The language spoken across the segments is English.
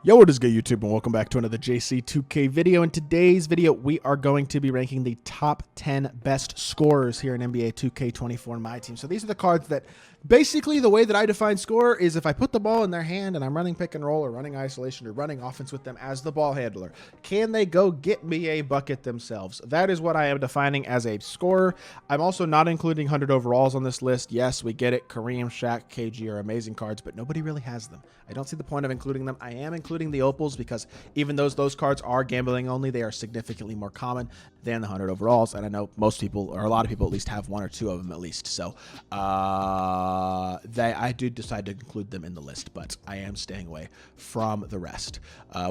Yo, what is good, YouTube, and welcome back to another JC2K video. In today's video, we are going to be ranking the top 10 best scorers here in NBA 2K24 MyTEAM. So these are the cards that, basically, the way that I define scorer is if I put the ball in their hand and I'm running pick and roll or running isolation or running offense with them as the ball handler, can they go get me a bucket themselves? That is what I am defining as a scorer. I'm also not including 100 overalls on this list. Yes, we get it. Kareem, Shaq, KG are amazing cards, but nobody really has them. I don't see the point of including them. I am including the opals because even though those cards are gambling only, they are significantly more common than the 100 overalls. And I know most people, or a lot of people at least, have one or two of them at least. So I do decide to include them in the list, but I am staying away from the rest.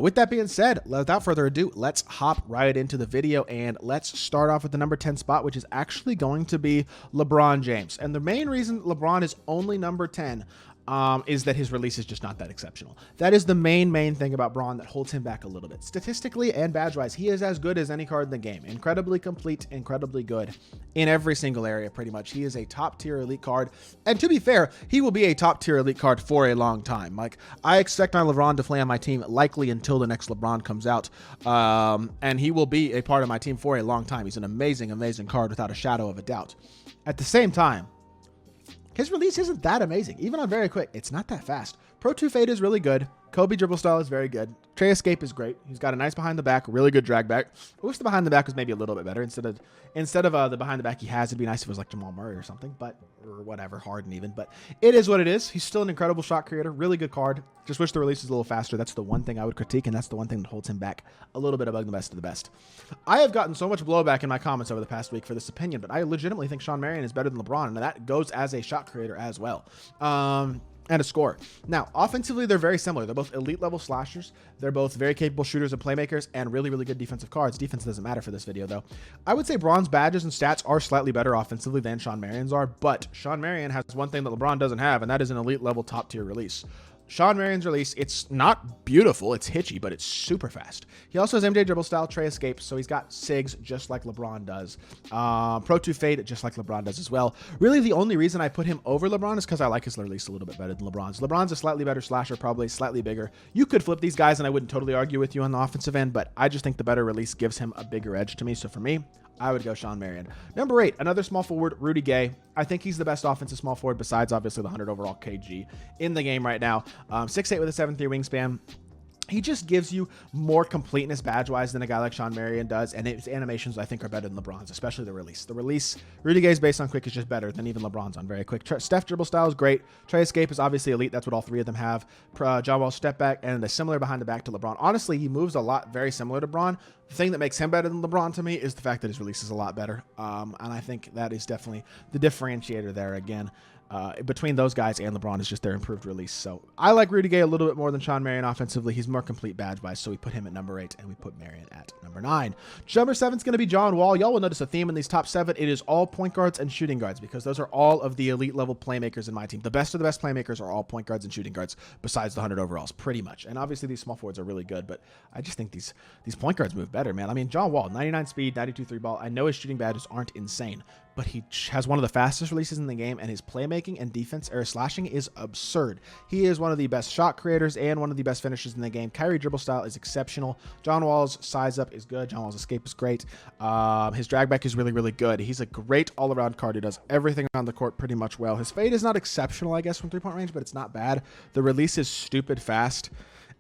With that being said, without further ado, let's hop right into the video, and let's start off with the number 10 spot, which is actually going to be LeBron James. And the main reason LeBron is only number 10 is that his release is just not that exceptional. That is the main thing about Braun that holds him back a little bit. Statistically and badge-wise, he is as good as any card in the game. Incredibly complete, incredibly good in every single area, pretty much. He is a top-tier elite card, and to be fair, he will be a top-tier elite card for a long time. Like, I expect my LeBron to play on my team likely until the next LeBron comes out, and he will be a part of my team for a long time. He's an amazing, amazing card without a shadow of a doubt. At the same time, his release isn't that amazing. Even on very quick, it's not that fast. Pro 2 Fade is really good. Kobe dribble style is very good. Trey Escape is great. He's got a nice behind the back, really good drag back. I wish the behind the back was maybe a little bit better. Instead of the behind the back he has, it'd be nice if it was like Jamal Murray or something, or whatever, Harden even. But it is what it is. He's still an incredible shot creator, really good card. Just wish the release was a little faster. That's the one thing I would critique, and that's the one thing that holds him back a little bit above the best of the best. I have gotten so much blowback in my comments over the past week for this opinion, but I legitimately think Shawn Marion is better than LeBron, and that goes as a shot creator as well. And a scorer. Now, offensively, they're very similar. They're both elite level slashers. They're both very capable shooters and playmakers and really, really good defensive cards. Defense doesn't matter for this video, though. I would say Braun's badges and stats are slightly better offensively than Shawn Marion's are, but Shawn Marion has one thing that LeBron doesn't have, and that is an elite level top tier release. Shawn Marion's release, it's not beautiful, it's hitchy, but it's super fast. He also has MJ dribble style, Trey Escape, so he's got SIGs just like LeBron does. Pro 2 Fade just like LeBron does as well. Really, the only reason I put him over LeBron is because I like his release a little bit better than LeBron's. LeBron's a slightly better slasher, probably slightly bigger. You could flip these guys, and I wouldn't totally argue with you on the offensive end, but I just think the better release gives him a bigger edge to me. So for me, I would go Shawn Marion. Number 8, another small forward, Rudy Gay. I think he's the best offensive small forward besides obviously the 100 overall KG in the game right now. 6'8" with a 7'3" wingspan. He just gives you more completeness badge-wise than a guy like Shawn Marion does, and his animations, I think, are better than LeBron's, especially the release. The release, Rudy Gay's based on quick is just better than even LeBron's on very quick. Steph dribble style is great. Trey Escape is obviously elite. That's what all three of them have. John Wall step back, and a similar behind the back to LeBron. Honestly, he moves a lot very similar to LeBron. The thing that makes him better than LeBron to me is the fact that his release is a lot better, and I think that is definitely the differentiator there again. Between those guys and LeBron is just their improved release. So I like Rudy Gay a little bit more than Shawn Marion offensively. He's more complete badge-wise, so we put him at number 8, and we put Marion at number 9. Number 7 is going to be John Wall. Y'all will notice a theme in these top 7. It is all point guards and shooting guards, because those are all of the elite level playmakers in my team. The best of the best playmakers are all point guards and shooting guards, besides the 100 overalls, pretty much. And obviously these small forwards are really good, but I just think these point guards move better, man. I mean, John Wall, 99 speed, 92 3 ball. I know his shooting badges aren't insane, but he has one of the fastest releases in the game, and his playmaking and defense or slashing is absurd. He is one of the best shot creators and one of the best finishers in the game. Kyrie dribble style is exceptional. John Wall's size up is good. John Wall's escape is great. His drag back is really, really good. He's a great all-around card. He does everything on the court pretty much well. His fade is not exceptional, I guess, from three-point range, but it's not bad. The release is stupid fast,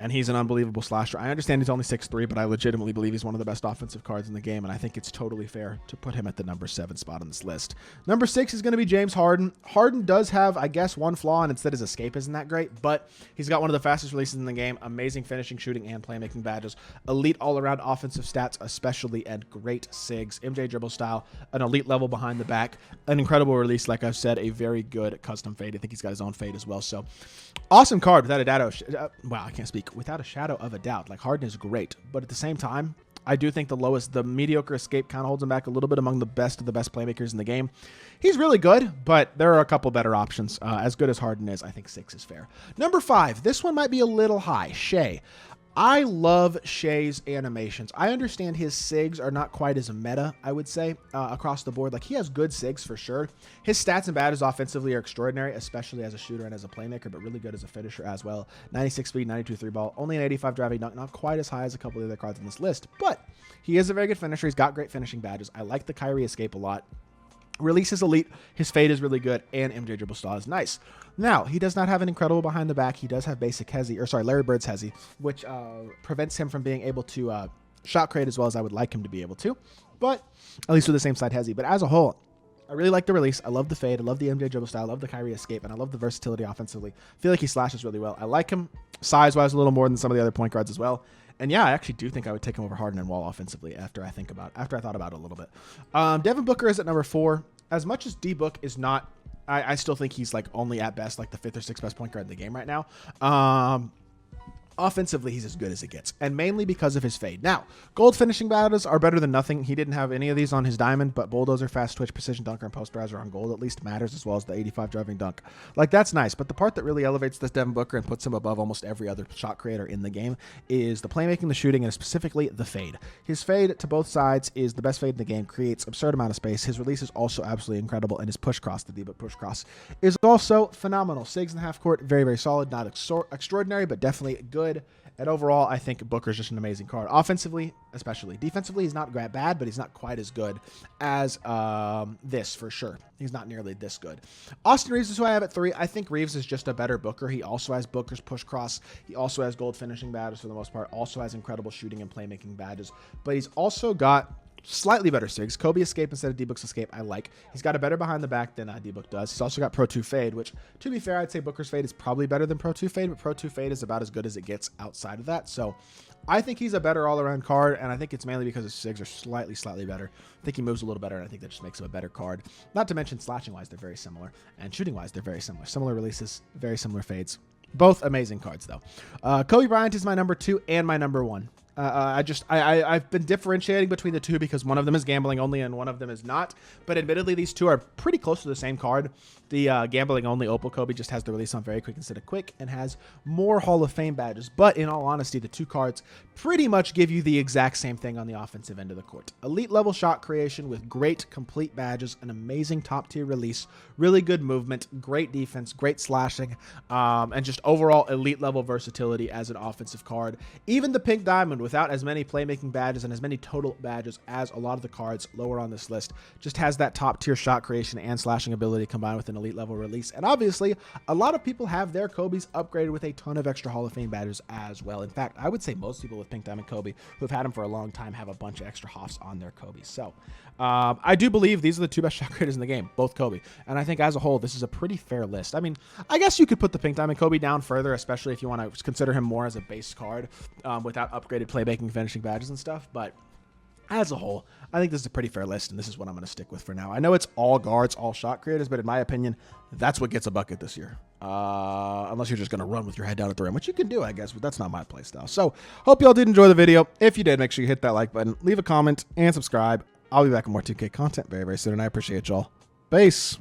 and he's an unbelievable slasher. I understand he's only 6'3", but I legitimately believe he's one of the best offensive cards in the game, and I think it's totally fair to put him at the number 7 spot on this list. Number 6 is going to be James Harden. Harden does have, I guess, one flaw, and it's that his escape isn't that great, but he's got one of the fastest releases in the game, amazing finishing, shooting, and playmaking badges, elite all-around offensive stats especially, and great SIGs, MJ dribble style, an elite level behind the back, an incredible release, like I've said, a very good custom fade. I think he's got his own fade as well, so awesome card without a doubt. Wow, I can't speak. Without a shadow of a doubt. Like, Harden is great, but at the same time, I do think the mediocre escape kind of holds him back a little bit among the best of the best playmakers in the game. He's really good, but there are a couple better options. As good as Harden is, I think 6 is fair. Number 5, this one might be a little high. Shea. I love Shea's animations. I understand his SIGs are not quite as meta, I would say, across the board. Like, he has good SIGs for sure. His stats and badges offensively are extraordinary, especially as a shooter and as a playmaker, but really good as a finisher as well. 96 speed, 92 3 ball, only an 85 driving dunk, not quite as high as a couple of the other cards on this list, but he is a very good finisher. He's got great finishing badges. I like the Kyrie escape a lot. Release is elite, his fade is really good, and MJ dribble style is nice. Now, he does not have an incredible behind the back. He does have basic Hezi, or sorry, Larry Bird's Hezi, which prevents him from being able to shot create as well as I would like him to be able to, but at least with the same side Hezi. But as a whole, I really like the release. I love the fade. I love the MJ dribble style. I love the Kyrie escape, and I love the versatility offensively. I feel like he slashes really well. I like him size-wise a little more than some of the other point guards as well. And yeah, I actually do think I would take him over Harden and Wall offensively after I thought about it a little bit. Devin Booker is at number 4. As much as D-Book is not, I still think he's like only at best like the 5th or 6th best point guard in the game right now. Offensively, he's as good as it gets, and mainly because of his fade. Now, gold finishing badges are better than nothing. He didn't have any of these on his diamond, but bulldozer, fast twitch, precision dunker, and post browser on gold at least matters, as well as the 85 driving dunk. Like, that's nice, but the part that really elevates this Devin Booker and puts him above almost every other shot creator in the game is the playmaking, the shooting, and specifically the fade. His fade to both sides is the best fade in the game, creates absurd amount of space. His release is also absolutely incredible, and his push cross, the D-Book push cross, is also phenomenal. Sigs in the half court, very, very solid, not extraordinary, but definitely good. And overall, I think Booker's just an amazing card. Offensively, especially. Defensively, he's not bad, but he's not quite as good as this, for sure. He's not nearly this good. Austin Reeves is who I have at 3. I think Reeves is just a better Booker. He also has Booker's push cross. He also has gold finishing badges for the most part. Also has incredible shooting and playmaking badges. But he's also got slightly better SIGs. Kobe escape instead of D-Book's escape, I like. He's got a better behind the back than D-Book does. He's also got Pro 2 fade, which, to be fair, I'd say Booker's fade is probably better than Pro 2 fade, but Pro 2 fade is about as good as it gets outside of that. So I think he's a better all-around card, and I think it's mainly because his SIGs are slightly better. I think he moves a little better, and I think that just makes him a better card. Not to mention slashing-wise, they're very similar, and shooting-wise, they're very similar. Similar releases, very similar fades. Both amazing cards, though. Kobe Bryant is my number 2 and my number 1. I've been differentiating between the two because one of them is gambling only and one of them is not. But admittedly, these two are pretty close to the same card. The gambling only Opal Kobe just has the release on very quick instead of quick and has more Hall of Fame badges. But in all honesty, the two cards pretty much give you the exact same thing on the offensive end of the court. Elite level shot creation with great complete badges, an amazing top tier release, really good movement, great defense, great slashing, and just overall elite level versatility as an offensive card. Even the pink diamond, without as many playmaking badges and as many total badges as a lot of the cards lower on this list, just has that top tier shot creation and slashing ability combined with an elite level release. And obviously, a lot of people have their Kobe's upgraded with a ton of extra Hall of Fame badges as well. In fact, I would say most people with pink diamond Kobe who have had him for a long time have a bunch of extra Hoffs on their Kobe. So I do believe these are the two best shot creators in the game, both Kobe. And I think as a whole, this is a pretty fair list. I mean, I guess you could put the pink diamond Kobe down further, especially if you want to consider him more as a base card without upgraded playmaking, finishing badges and stuff. But as a whole, I think this is a pretty fair list, and this is what I'm going to stick with for now. I know it's all guards, all shot creators, but in my opinion, that's what gets a bucket this year. Unless you're just going to run with your head down at the rim, which you can do, I guess, but that's not my play style. So, hope y'all did enjoy the video. If you did, make sure you hit that like button, leave a comment, and subscribe. I'll be back with more 2K content very, very soon, and I appreciate y'all. Peace.